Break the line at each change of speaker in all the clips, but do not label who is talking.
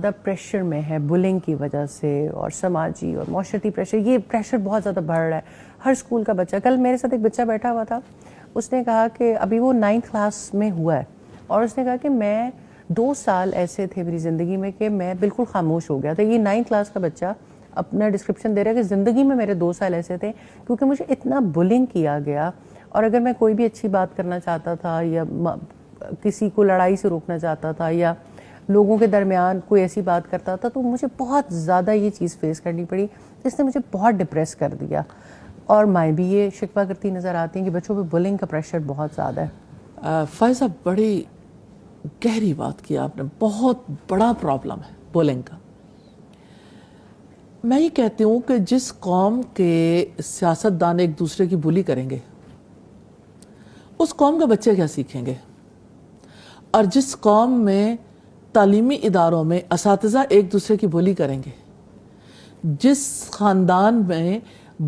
زیادہ پریشر میں ہے بلنگ کی وجہ سے، اور سماجی اور معاشرتی پریشر، یہ پریشر بہت زیادہ بڑھ رہا ہے ہر اسکول کا بچہ. کل میرے ساتھ ایک بچہ بیٹھا ہوا تھا، اس نے کہا کہ ابھی وہ 9th کلاس میں ہوا ہے، اور اس نے کہا کہ میں 2 سال ایسے تھے میری زندگی میں کہ میں بالکل خاموش ہو گیا تھا. یہ 9th کلاس کا بچہ اپنا ڈسکرپشن دے رہا ہے کہ زندگی میں میرے 2 سال ایسے تھے کیونکہ مجھے اتنا بلنگ کیا گیا، اور اگر میں کوئی بھی اچھی بات کرنا چاہتا تھا یا کسی کو لڑائی سے روکنا چاہتا تھا یا لوگوں کے درمیان کوئی ایسی بات کرتا تھا تو مجھے بہت زیادہ یہ چیز فیس کرنی پڑی، جس نے مجھے بہت ڈپریس کر دیا. اور مائیں بھی یہ شکوہ کرتی نظر آتی ہیں کہ بچوں پہ بلنگ کا پریشر بہت زیادہ ہے.
فائزہ بڑی گہری بات کی آپ نے، بہت بڑا پرابلم ہے بلنگ کا. میں یہ کہتی ہوں کہ جس قوم کے سیاستدان ایک دوسرے کی بلی کریں گے اس قوم کے بچے کیا سیکھیں گے، اور جس قوم میں تعلیمی اداروں میں اساتذہ ایک دوسرے کی بلی کریں گے، جس خاندان میں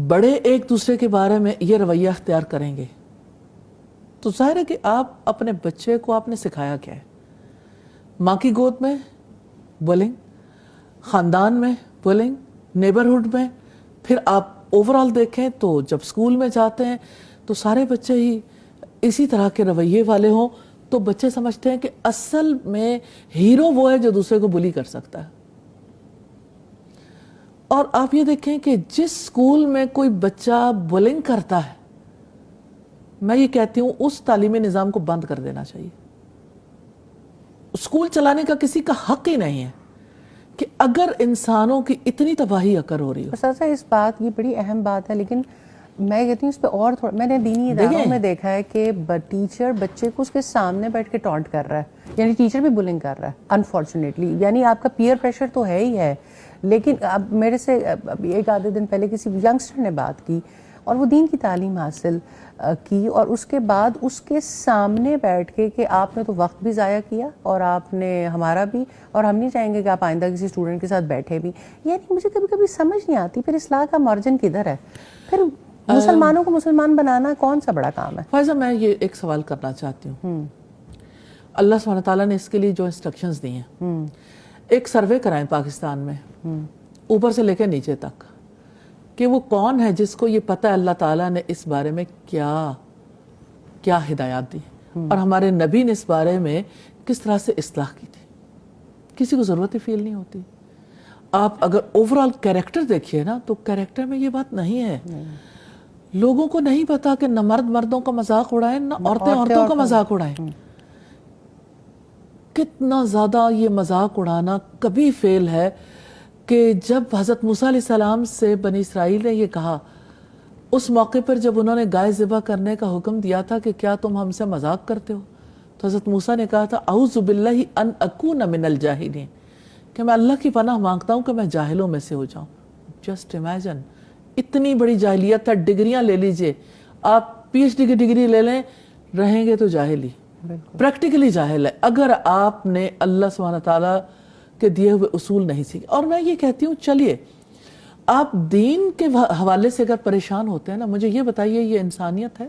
بڑے ایک دوسرے کے بارے میں یہ رویہ اختیار کریں گے، تو ظاہر ہے کہ آپ اپنے بچے کو آپ نے سکھایا کیا ہے. ماں کی گود میں بلنگ، خاندان میں بلنگ، نیبرہڈ میں، پھر آپ اوورآل دیکھیں تو جب اسکول میں جاتے ہیں تو سارے بچے ہی اسی طرح کے رویے والے ہوں تو بچے سمجھتے ہیں کہ اصل میں ہیرو وہ ہے جو دوسرے کو بلی کر سکتا ہے. اور آپ یہ دیکھیں کہ جس اسکول میں کوئی بچہ بلنگ کرتا ہے، میں یہ کہتی ہوں اس تعلیمی نظام کو بند کر دینا چاہیے. اسکول چلانے کا کسی کا حق ہی نہیں ہے کہ اگر انسانوں کی اتنی تباہی اکر ہو رہی ہو.
اساتذہ اس بات یہ بڑی اہم بات ہے، لیکن میں کہتی ہوں اس پہ اور تھوڑا، میں نے دینی اداروں میں دیکھا ہے کہ ٹیچر بچے کو اس کے سامنے بیٹھ کے ٹانٹ کر رہا ہے، یعنی ٹیچر بھی بلنگ کر رہا ہے انفارچونیٹلی. یعنی آپ کا پیئر پریشر تو ہے ہی ہے، لیکن اب میرے سے ایک آدھے دن پہلے کسی ینگسٹر نے بات کی اور وہ دین کی تعلیم حاصل کی، اور اس کے بعد اس کے سامنے بیٹھ کے کہ آپ نے تو وقت بھی ضائع کیا اور آپ نے ہمارا بھی، اور ہم نہیں چاہیں گے کہ آپ آئندہ کسی اسٹوڈنٹ کے ساتھ بیٹھے بھی. یعنی مجھے کبھی کبھی سمجھ نہیں آتی پھر اصلاح کا مارجن کدھر ہے؟ پھر مسلمانوں کو مسلمان بنانا کون سا بڑا کام ہے؟
فائزہ میں یہ ایک سوال کرنا چاہتی ہوں. اللہ سبحانہ تعالیٰ نے اس کے لیے جو انسٹرکشنز دی ہیں، ایک سروے کرائیں پاکستان میں اوپر سے لے کے نیچے تک کہ وہ کون ہے جس کو یہ پتہ ہے اللہ تعالیٰ نے اس بارے میں کیا ہدایات دی، اور ہمارے نبی نے اس بارے میں کس طرح سے اصلاح کی تھی. کسی کو ضرورت ہی فیل نہیں ہوتی. آپ اگر اوورآل کیریکٹر دیکھیے نا تو کیریکٹر میں یہ بات نہیں ہے. لوگوں کو نہیں پتا کہ نہ مرد مردوں کا مذاق اڑائیں نہ عورتیں عورتوں کا مذاق اڑائیں. کتنا زیادہ یہ مذاق اڑانا کبھی فیل ہے کہ جب حضرت موسیٰ علیہ السلام سے بنی اسرائیل نے یہ کہا، اس موقع پر جب انہوں نے گائے ذبح کرنے کا حکم دیا تھا کہ کیا تم ہم سے مذاق کرتے ہو، تو حضرت موسیٰ نے کہا تھا اعوذ باللہ ان اکون من الجاہلین، کہ میں اللہ کی پناہ مانگتا ہوں کہ میں جاہلوں میں سے ہو جاؤں. جسٹ امیجن، اتنی بڑی جاہلیت ہے. ڈگریاں لے لیجئے، آپ پی ایچ ڈی کی ڈگری لے لیں، رہیں گے تو جاہل ہی، پریکٹیکلی جاہل ہے اگر آپ نے اللہ سبحانہ تعالیٰ کے دیے ہوئے اصول نہیں سیکھے. اور میں یہ کہتی ہوں چلیے آپ دین کے حوالے سے اگر پریشان ہوتے ہیں نا، مجھے یہ بتائیے یہ انسانیت ہے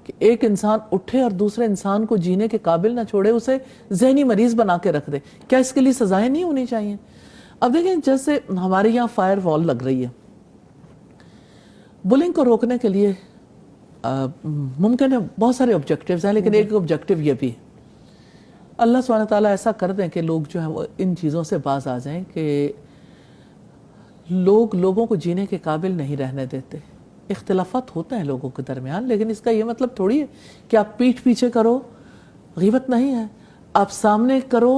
کہ ایک انسان اٹھے اور دوسرے انسان کو جینے کے قابل نہ چھوڑے، اسے ذہنی مریض بنا کے رکھ دے؟ کیا اس کے لیے سزائیں نہیں ہونی چاہیے؟ اب دیکھیں جیسے ہمارے یہاں فائر وال لگ رہی ہے، بلنگ کو روکنے کے لیے ممکن ہے بہت سارے آبجیکٹیوز ہیں، لیکن ایک آبجیکٹیو یہ بھی ہے اللہ سبحانہ تعالیٰ ایسا کر دیں کہ لوگ جو ہیں وہ ان چیزوں سے باز آ جائیں کہ لوگوں کو جینے کے قابل نہیں رہنے دیتے. اختلافات ہوتے ہیں لوگوں کے درمیان، لیکن اس کا یہ مطلب تھوڑی ہے کہ آپ پیٹھ پیچھے کرو، غیبت نہیں ہے، آپ سامنے کرو،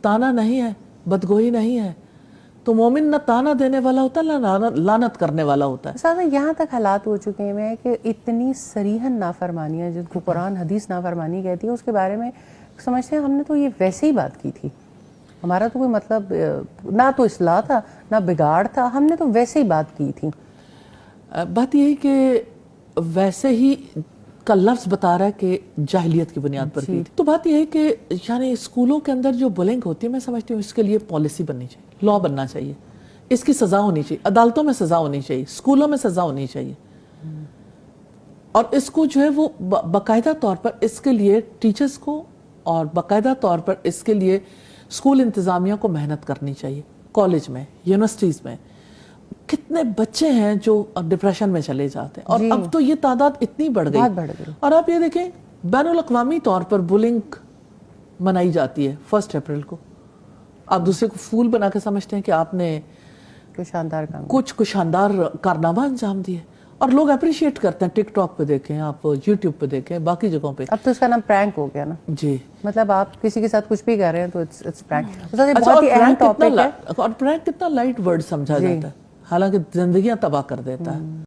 تانا نہیں ہے، بدگوئی نہیں ہے. تو مومن نہ تانا دینے والا ہوتا ہے نہ لعنت کرنے والا ہوتا ہے.
سادہ یہاں تک حالات ہو چکے ہیں کہ اتنی صریحاً نافرمانیاں جن کو قرآن حدیث نافرمانی کہتی ہے، اس کے بارے میں سمجھتے ہیں ہم نے تو یہ ویسے ہی بات کی تھی، ہمارا تو کوئی مطلب نہ تو اصلاح تھا نہ بگاڑ تھا، ہم نے تو ویسے ہی بات کی تھی.
بات یہ ہے کہ ویسے ہی کا لفظ بتا رہا ہے کہ جاہلیت کی بنیاد پر کی تھی. تو بات یہ ہے کہ یعنی اسکولوں کے اندر جو بلنگ ہوتی ہے، میں سمجھتی ہوں اس کے لیے پالیسی بننی چاہیے، لا بننا چاہیے، اس کی سزا ہونی چاہیے، عدالتوں میں سزا ہونی چاہیے، اسکولوں میں سزا ہونی چاہیے. اور اس کو جو ہے وہ باقاعدہ طور پر اس کے لیے ٹیچرز کو اور باقاعدہ طور پر اس کے لیے اسکول انتظامیہ کو محنت کرنی چاہیے. کالج میں, یونیورسٹیز میں کتنے بچے ہیں جو ڈپریشن میں چلے جاتے ہیں, اور اب تو یہ تعداد اتنی بڑھ گئی. اور آپ یہ دیکھیں بین الاقوامی طور پر بلنگ منائی جاتی ہے 1 اپریل کو. آپ دوسرے کو پھول بنا کے سمجھتے ہیں کہ آپ نے کچھ شاندار کارنامہ انجام دیے, اور لوگ اپریشیٹ کرتے ہیں. ٹک ٹاک پہ دیکھیں, آپ یوٹیوب پہ دیکھیں, باقی جگہوں پہ.
اب تو اس کا نام پرینک ہو گیا نا
جی,
مطلب آپ کسی کے ساتھ کچھ بھی کر رہے ہیں تو اٹس پرینک.
اور پرینک کتنا لائٹ ورڈ سمجھا جاتا ہے, حالانکہ زندگیاں تباہ کر دیتا ہے.